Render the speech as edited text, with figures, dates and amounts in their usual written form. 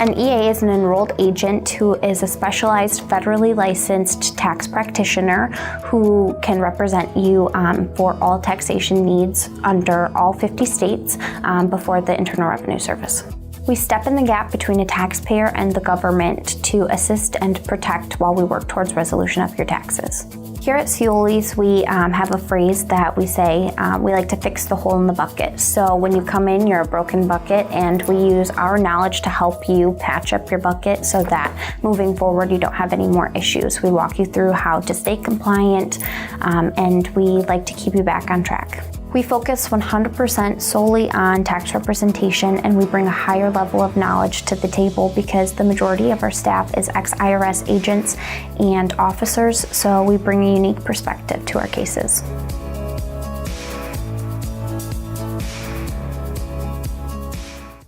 An EA is an enrolled agent who is a specialized federally licensed tax practitioner who can represent you for all taxation needs under all 50 states before the Internal Revenue Service. We step in the gap between a taxpayer and the government to assist and protect while we work towards resolution of your taxes. Here at Scioli's, we have a phrase that we say, we like to fix the hole in the bucket. So when you come in, you're a broken bucket, and we use our knowledge to help you patch up your bucket so that moving forward you don't have any more issues. We walk you through how to stay compliant, and we like to keep you back on track. We focus 100% solely on tax representation, and we bring a higher level of knowledge to the table because the majority of our staff is ex-IRS agents and officers, so we bring a unique perspective to our cases.